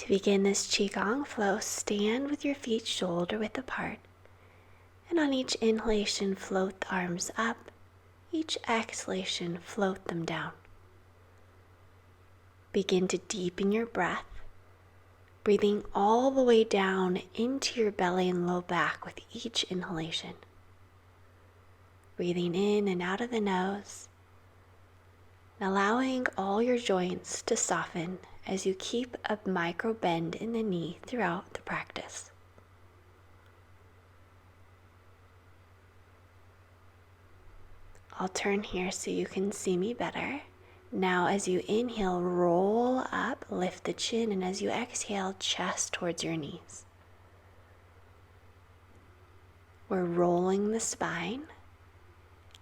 To begin this Qigong flow, stand with your feet shoulder width apart, and on each inhalation, float the arms up. Each exhalation, float them down. Begin to deepen your breath, breathing all the way down into your belly and low back with each inhalation. Breathing in and out of the nose, and allowing all your joints to soften as you keep a micro bend in the knee throughout the practice. I'll turn here so you can see me better. Now as you inhale, roll up, lift the chin, and as you exhale, chest towards your knees. We're rolling the spine.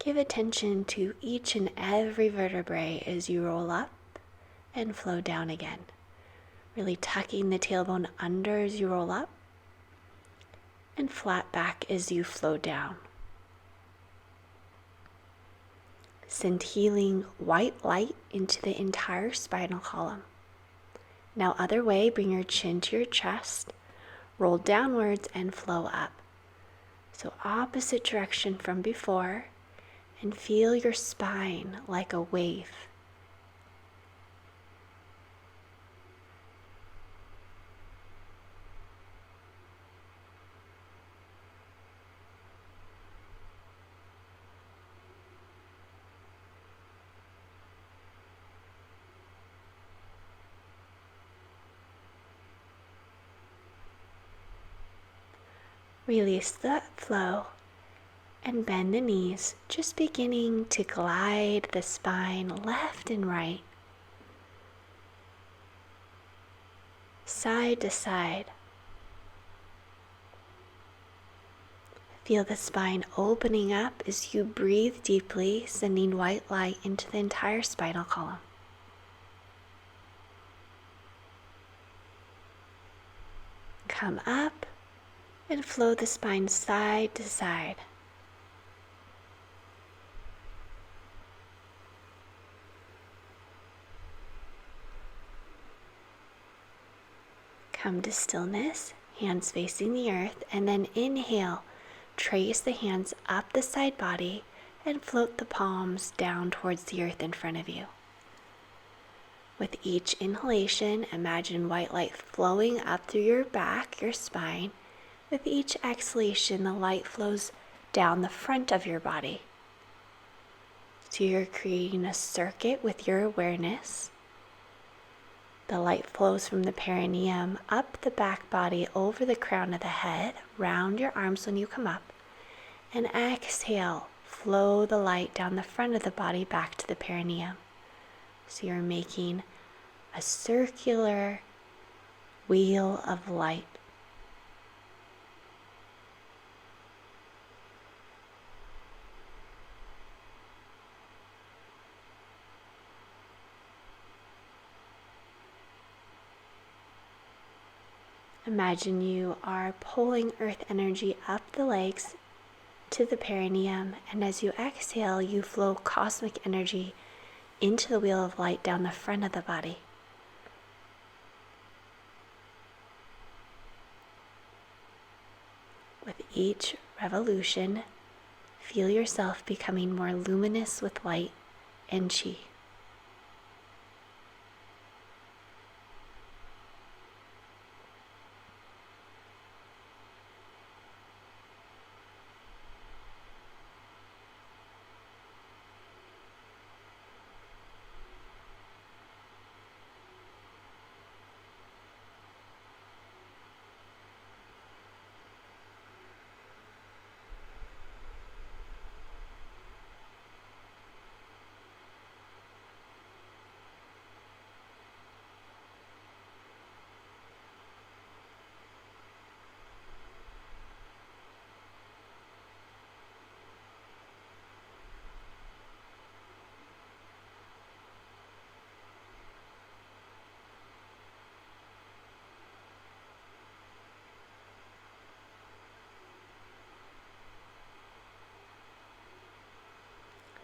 Give attention to each and every vertebrae as you roll up and flow down again. Really tucking the tailbone under as you roll up and flat back as you flow down. Send healing white light into the entire spinal column. Now other way, bring your chin to your chest, roll downwards and flow up. So opposite direction from before, and feel your spine like a wave. Release the flow and bend the knees, just beginning to glide the spine left and right, side to side. Feel the spine opening up as you breathe deeply, sending white light into the entire spinal column. Come up and flow the spine side to side. Come to stillness, hands facing the earth, and then inhale, trace the hands up the side body and float the palms down towards the earth in front of you. With each inhalation, imagine white light flowing up through your back, your spine. With each exhalation, the light flows down the front of your body. So you're creating a circuit with your awareness. The light flows from the perineum up the back body, over the crown of the head, round your arms when you come up, and exhale, flow the light down the front of the body back to the perineum. So you're making a circular wheel of light. Imagine you are pulling earth energy up the legs to the perineum, and as you exhale, you flow cosmic energy into the wheel of light down the front of the body. With each revolution, feel yourself becoming more luminous with light and chi.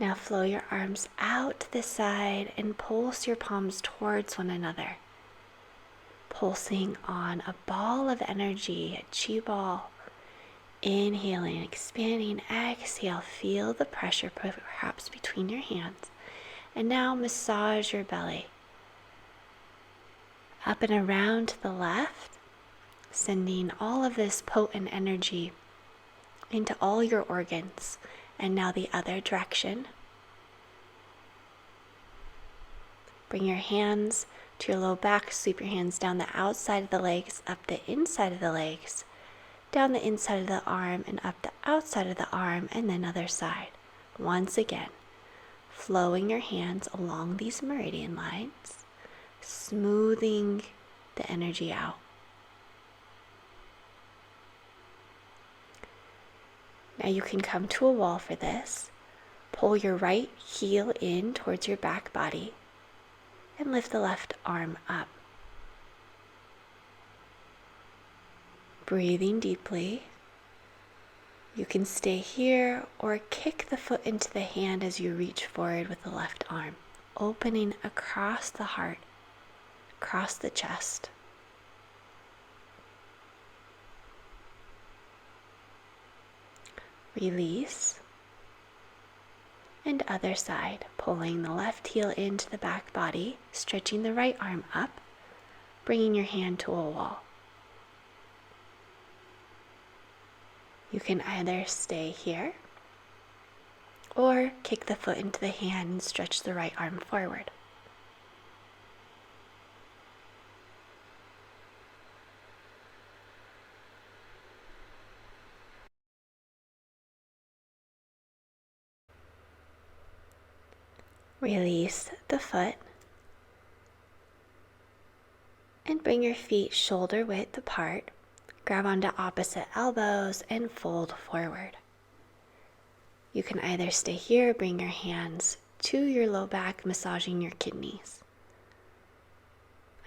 Now flow your arms out to the side and pulse your palms towards one another. pulsing on a ball of energy, a chi ball. Inhaling, expanding, exhale, feel the pressure perhaps between your hands. And now massage your belly. Up and around to the left, sending all of this potent energy into all your organs. And now the other direction. Bring your hands to your low back, sweep your hands down the outside of the legs, up the inside of the legs, down the inside of the arm and up the outside of the arm, and then other side. Once again, flowing your hands along these meridian lines, smoothing the energy out. Now you can come to a wall for this. Pull your right heel in towards your back body and lift the left arm up. Breathing deeply. You can stay here or kick the foot into the hand as you reach forward with the left arm, opening across the heart, across the chest. Release. And other side, pulling the left heel into the back body, stretching the right arm up, bringing your hand to a wall. You can either stay here or kick the foot into the hand and stretch the right arm forward. Release the foot and bring your feet shoulder width apart. Grab onto opposite elbows and fold forward. You can either stay here, bring your hands to your low back, massaging your kidneys.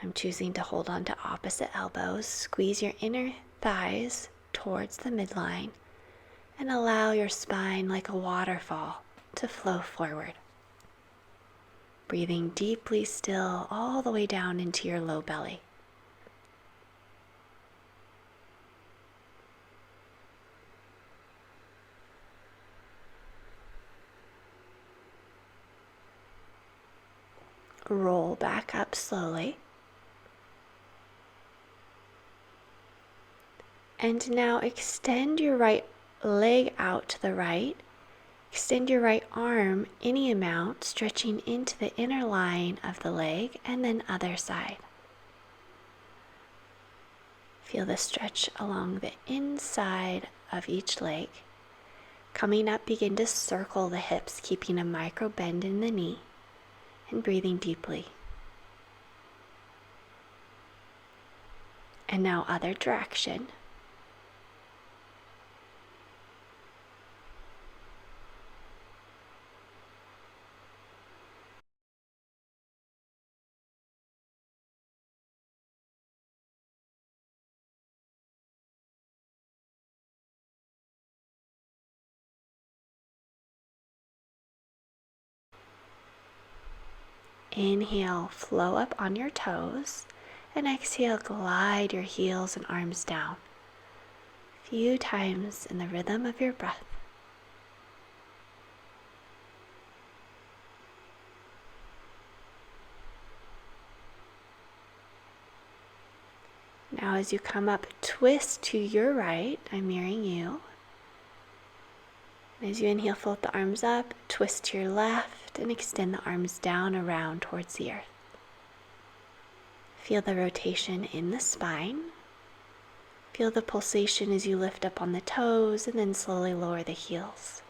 I'm choosing to hold on to opposite elbows. Squeeze your inner thighs towards the midline and allow your spine like a waterfall to flow forward. Breathing deeply still all the way down into your low belly. Roll back up slowly. And now extend your right leg out to the right. Extend your right arm any amount, stretching into the inner line of the leg, and then other side. Feel the stretch along the inside of each leg. Coming up, begin to circle the hips, keeping a micro bend in the knee. And breathing deeply. And now other direction. Inhale, flow up on your toes, and exhale, glide your heels and arms down. A few times in the rhythm of your breath. Now as you come up, twist to your right. I'm mirroring you. As you inhale, float the arms up, twist to your left, and extend the arms down around towards the earth. Feel the rotation in the spine. Feel the pulsation as you lift up on the toes and then slowly lower the heels.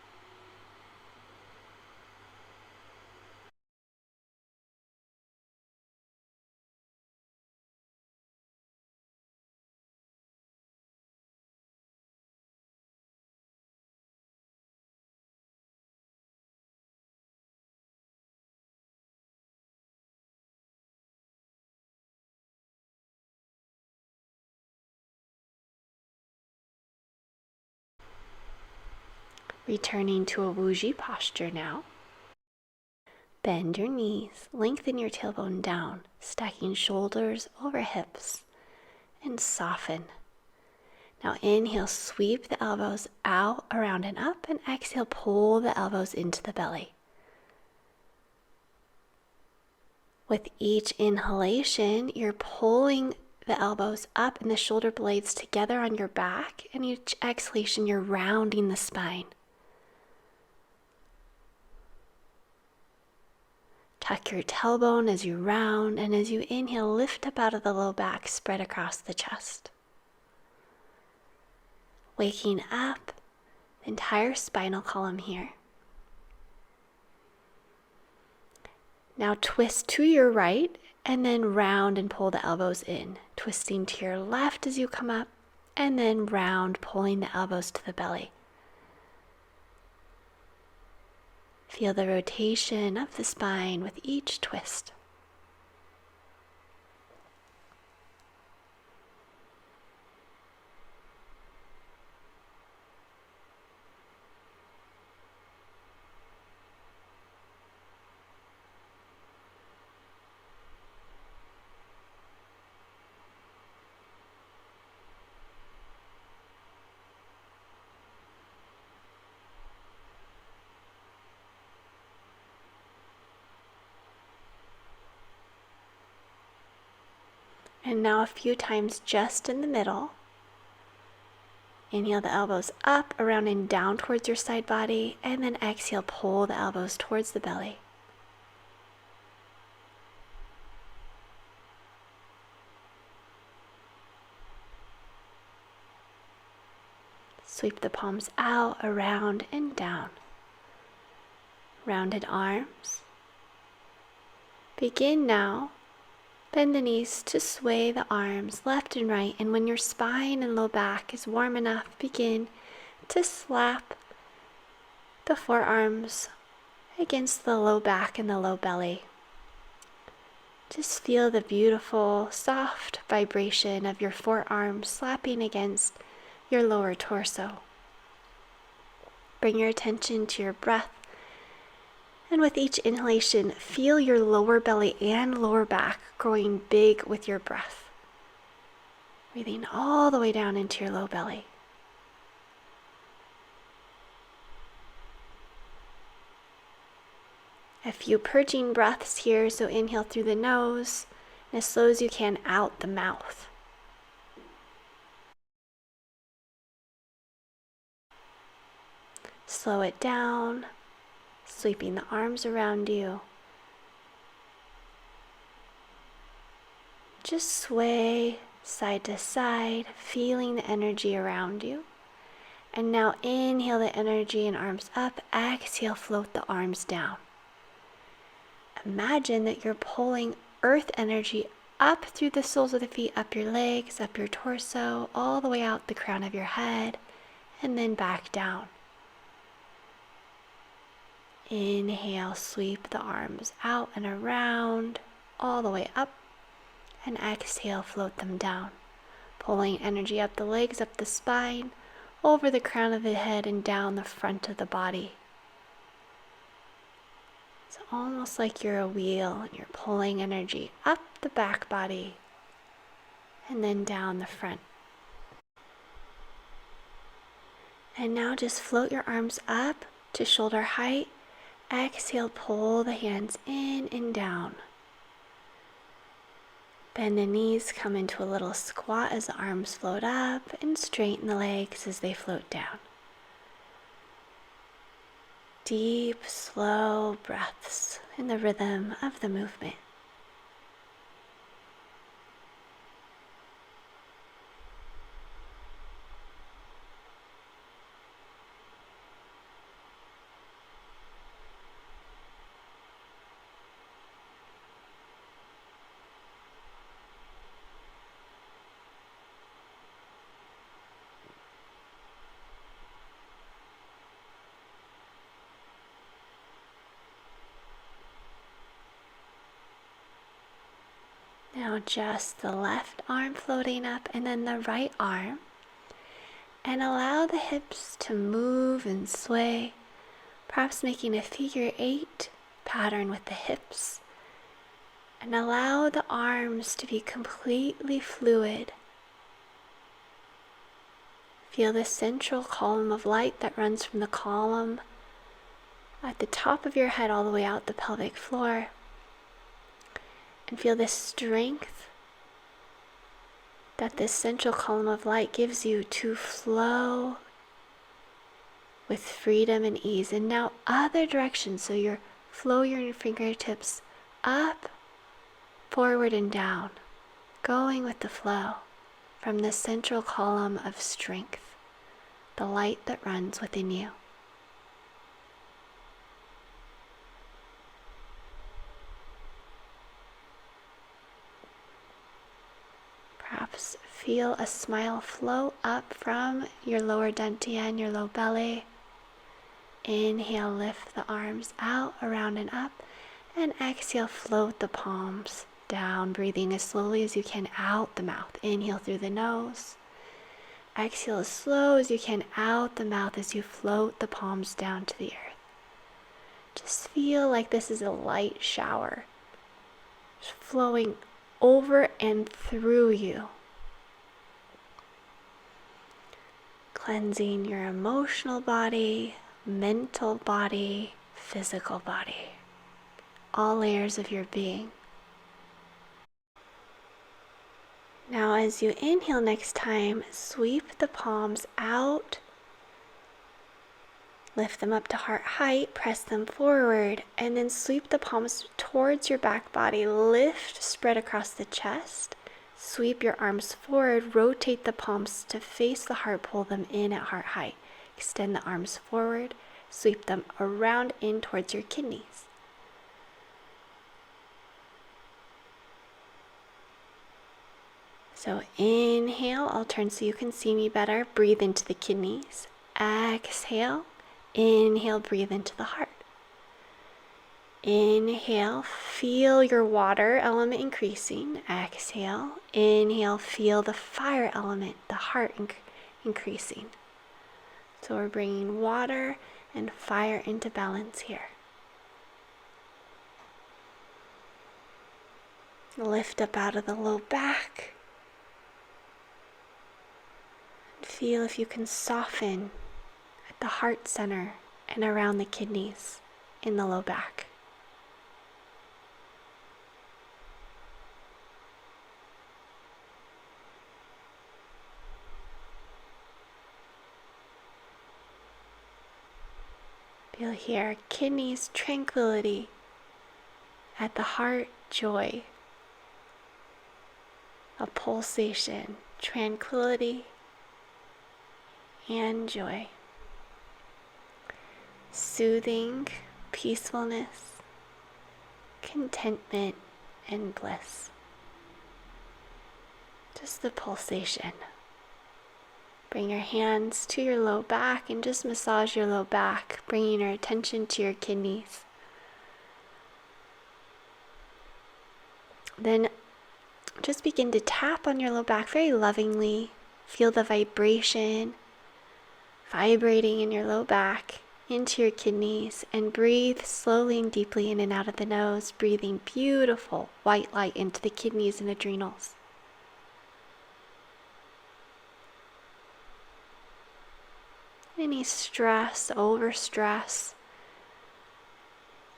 Returning to a Wuji posture now. Bend your knees, lengthen your tailbone down, stacking shoulders over hips. and soften. Now inhale, sweep the elbows out, around and up, and exhale, pull the elbows into the belly. With each inhalation, you're pulling the elbows up and the shoulder blades together on your back, and each exhalation, you're rounding the spine. Tuck your tailbone as you round, and as you inhale, lift up out of the low back, spread across the chest. Waking up the entire spinal column here. Now twist to your right and then round and pull the elbows in. Twisting to your left as you come up, and then round, pulling the elbows to the belly. Feel the rotation of the spine with each twist. And now a few times just in the middle. Inhale the elbows up, around and down towards your side body, and then exhale, pull the elbows towards the belly. Sweep the palms out, around and down. Rounded arms. Begin now. Bend the knees to sway the arms left and right, and when your spine and low back is warm enough, begin to slap the forearms against the low back and the low belly. Just feel the beautiful, soft vibration of your forearms slapping against your lower torso. Bring your attention to your breath. And with each inhalation, feel your lower belly and lower back growing big with your breath. Breathing all the way down into your low belly. A few purging breaths here, so inhale through the nose, and as slow as you can out the mouth. Slow it down. Sweeping the arms around you. Just sway side to side, feeling the energy around you. And now inhale the energy and arms up. Exhale, float the arms down. Imagine that you're pulling earth energy up through the soles of the feet, up your legs, up your torso, all the way out the crown of your head, and then back down. Inhale, sweep the arms out and around, all the way up, and exhale, float them down, pulling energy up the legs, up the spine, over the crown of the head, and down the front of the body. It's almost like you're a wheel, and you're pulling energy up the back body, and then down the front. And now just float your arms up to shoulder height. Exhale, pull the hands in and down. Bend the knees, come into a little squat as the arms float up, and straighten the legs as they float down. Deep, slow breaths in the rhythm of the movement. Now just the left arm floating up and then the right arm. And allow the hips to move and sway, perhaps making a figure 8 pattern with the hips. And allow the arms to be completely fluid Feel the central column of light that runs from the column at the top of your head all the way out the pelvic floor. And feel the strength that this central column of light gives you to flow with freedom and ease. And now other directions, so you flow your fingertips up, forward, and down, going with the flow from the central column of strength, the light that runs within you. Perhaps feel a smile flow up from your lower dantian and your low belly. Inhale, lift the arms out, around and up, and exhale, float the palms down, breathing as slowly as you can out the mouth. Inhale through the nose. Exhale as slow as you can out the mouth as you float the palms down to the earth. Just feel like this is a light shower, just flowing over and through you, cleansing your emotional body, mental body, physical body, all layers of your being. Now as you inhale next time, sweep the palms out, lift them up to heart height, press them forward, and then sweep the palms towards your back body. Lift, spread across the chest, sweep your arms forward, rotate the palms to face the heart, pull them in at heart height. Extend the arms forward, sweep them around in towards your kidneys. So inhale, I'll turn so you can see me better. Breathe into the kidneys. Exhale. Inhale, breathe into the heart. Inhale, feel your water element increasing. Exhale. Inhale, feel the fire element, the heart increasing. So we're bringing water and fire into balance here. Lift up out of the low back. Feel if you can soften at the heart center and around the kidneys in the low back. Feel here, kidneys, tranquility. At the heart, joy. A pulsation, tranquility and joy. Soothing, peacefulness, contentment, and bliss. Just the pulsation. Bring your hands to your low back and just massage your low back, bringing your attention to your kidneys. Then just begin to tap on your low back very lovingly. Feel the vibration vibrating in your low back into your kidneys, and breathe slowly and deeply in and out of the nose, breathing beautiful white light into the kidneys and adrenals. Any stress, overstress,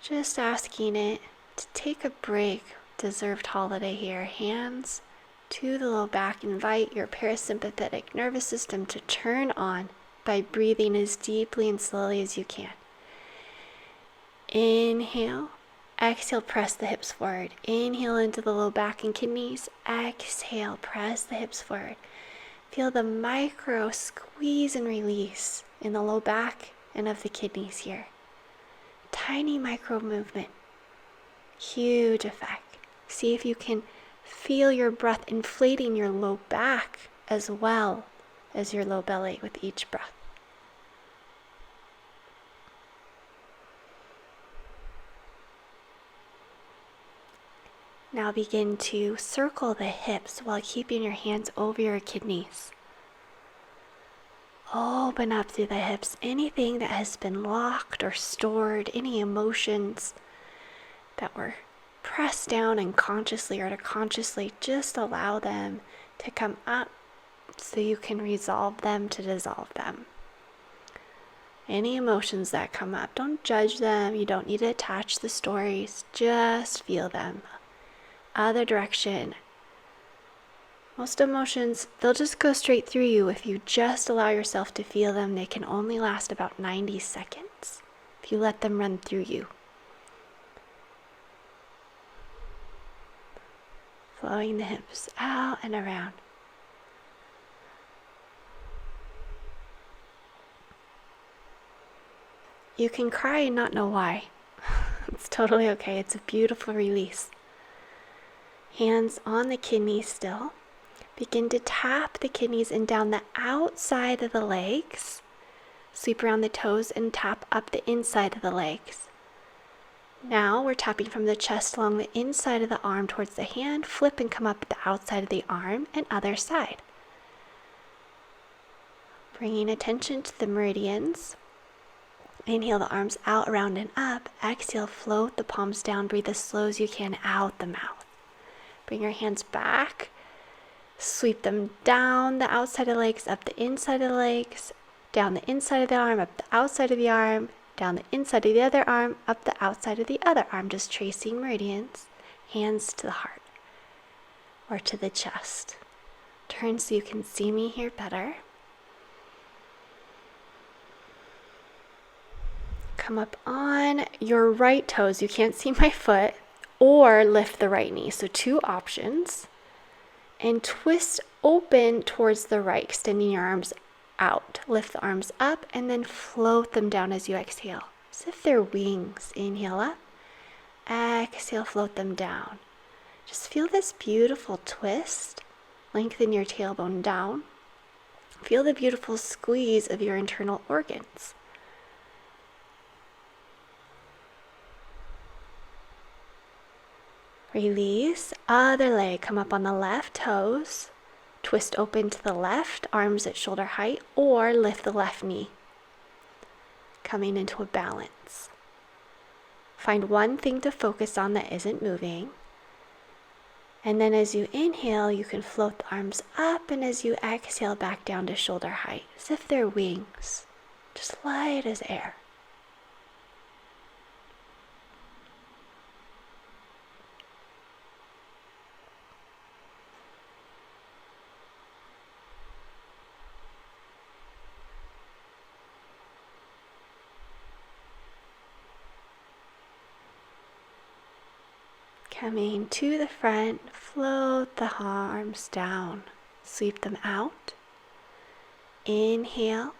just asking it to take a break. Deserved holiday here. Hands to the low back. Invite your parasympathetic nervous system to turn on by breathing as deeply and slowly as you can. Inhale. Exhale, press the hips forward. Inhale into the low back and kidneys. Exhale, press the hips forward. Feel the micro squeeze and release in the low back and of the kidneys here. Tiny micro movement. Huge effect. See if you can feel your breath inflating your low back as well as your low belly with each breath. Now begin to circle the hips while keeping your hands over your kidneys. Open up through the hips anything that has been locked or stored, any emotions that were pressed down unconsciously or to consciously, just allow them to come up so you can resolve them to dissolve them. Any emotions that come up, don't judge them. You don't need to attach the stories. Just feel them. Other direction. Most emotions, they'll just go straight through you if you just allow yourself to feel them. They can only last about 90 seconds if you let them run through you. Flowing the hips out and around. You can cry and not know why. It's totally okay. It's a beautiful release. Hands on the kidneys still. Begin to tap the kidneys and down the outside of the legs. Sweep around the toes and tap up the inside of the legs. Now we're tapping from the chest along the inside of the arm towards the hand. Flip and come up the outside of the arm and other side. Bringing attention to the meridians. Inhale the arms out, around, and up. Exhale, float the palms down. Breathe as slow as you can out the mouth. Bring your hands back. Sweep them down the outside of the legs, up the inside of the legs, down the inside of the arm, up the outside of the arm, down the inside of the other arm, up the outside of the other arm. Just tracing meridians. Hands to the heart or to the chest. Turn so you can see me here better. Come up on your right toes. You can't see my foot. Or lift the right knee. So 2 options. And twist open towards the right, extending your arms out. Lift the arms up and then float them down as you exhale. As if they're wings. Inhale up. Exhale, float them down. Just feel this beautiful twist. Lengthen your tailbone down. Feel the beautiful squeeze of your internal organs. Release, other leg, come up on the left toes, twist open to the left, arms at shoulder height, or lift the left knee, coming into a balance. Find one thing to focus on that isn't moving, and then as you inhale, you can float the arms up, and as you exhale, back down to shoulder height, as if they're wings, just light as air. Coming to the front, float the arms down, sweep them out. Inhale,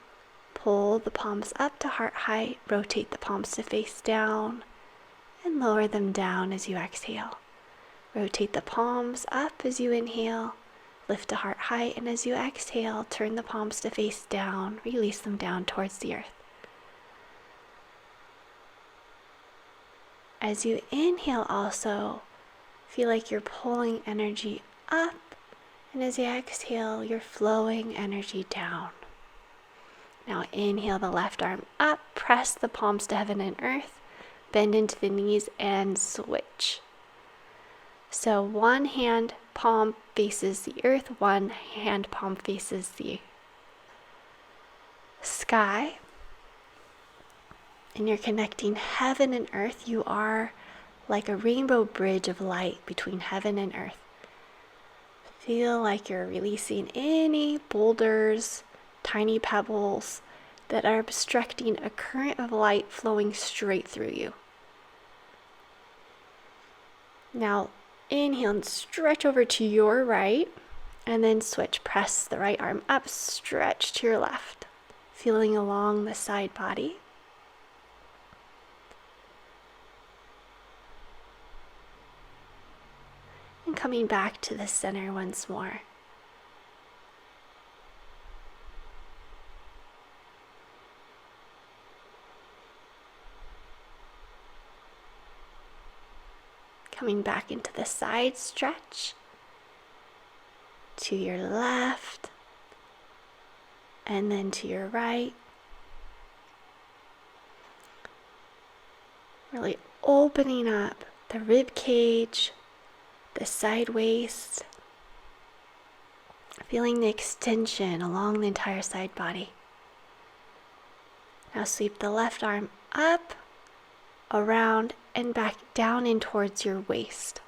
pull the palms up to heart height, rotate the palms to face down, and lower them down as you exhale. Rotate the palms up as you inhale, lift to heart height, and as you exhale, turn the palms to face down, release them down towards the earth. As you inhale also, feel like you're pulling energy up, and as you exhale, you're flowing energy down. Now inhale the left arm up, press the palms to heaven and earth, bend into the knees and switch. So one hand palm faces the earth, one hand palm faces the sky. And you're connecting heaven and earth. You are like a rainbow bridge of light between heaven and earth. Feel like you're releasing any boulders, tiny pebbles that are obstructing a current of light flowing straight through you. Now inhale and stretch over to your right, and then switch. Press the right arm up, stretch to your left, feeling along the side body. And coming back to the center once more. Coming back into the side stretch, to your left, and then to your right. Really opening up the rib cage, the side waist, feeling the extension along the entire side body. Now sweep the left arm up, around, and back down in towards your waist.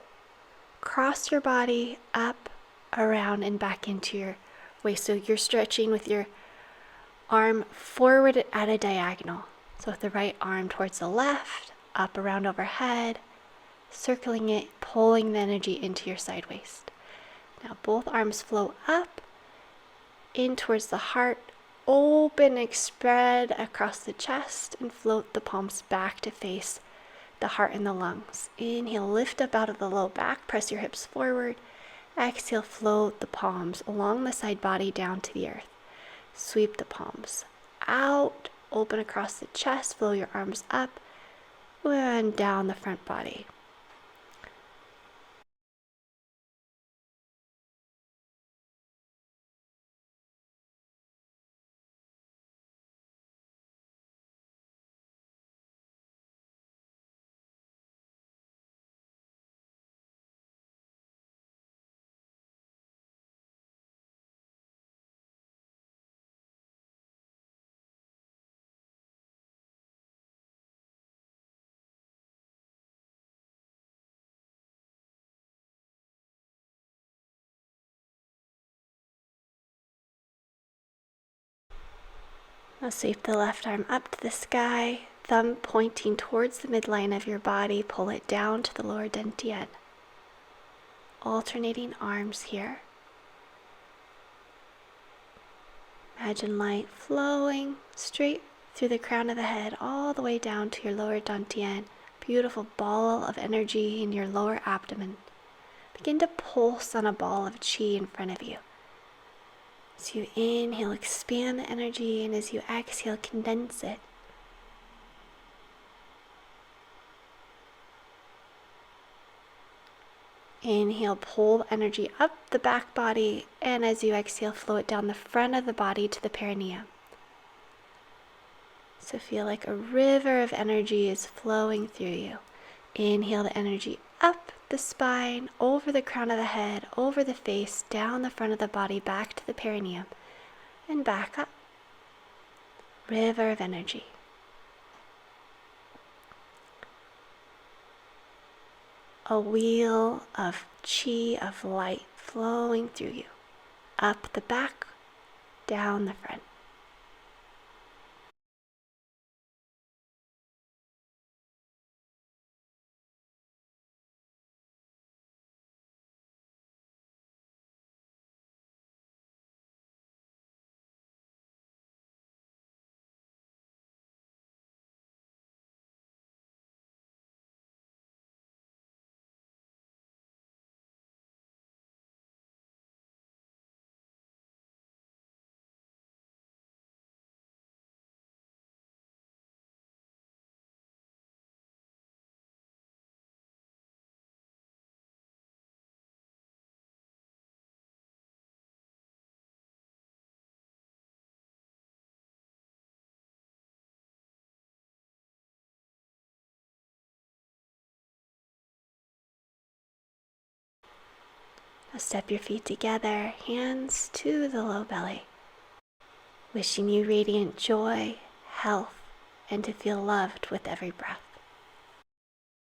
Cross your body up, around, and back into your waist. So you're stretching with your arm forward at a diagonal. So with the right arm towards the left, up, around, overhead, circling it, pulling the energy into your side waist. Now both arms flow up, in towards the heart, open and spread across the chest, and float the palms back to face the heart and the lungs. Inhale, lift up out of the low back, press your hips forward. Exhale, float the palms along the side body down to the earth. Sweep the palms out, open across the chest, flow your arms up and down the front body. Now sweep the left arm up to the sky, thumb pointing towards the midline of your body, pull it down to the lower dantian. Alternating arms here. Imagine light flowing straight through the crown of the head all the way down to your lower dantian. Beautiful ball of energy in your lower abdomen. Begin to pulse on a ball of qi in front of you. As you inhale, expand the energy, and as you exhale, condense it. Inhale, pull energy up the back body, and as you exhale, flow it down the front of the body to the perineum. So feel like a river of energy is flowing through you. Inhale the energy up the spine, over the crown of the head, over the face, down the front of the body, back to the perineum, and back up. River of energy. A wheel of qi, of light flowing through you, up the back, down the front. Now step your feet together, hands to the low belly. Wishing you radiant joy, health, and to feel loved with every breath.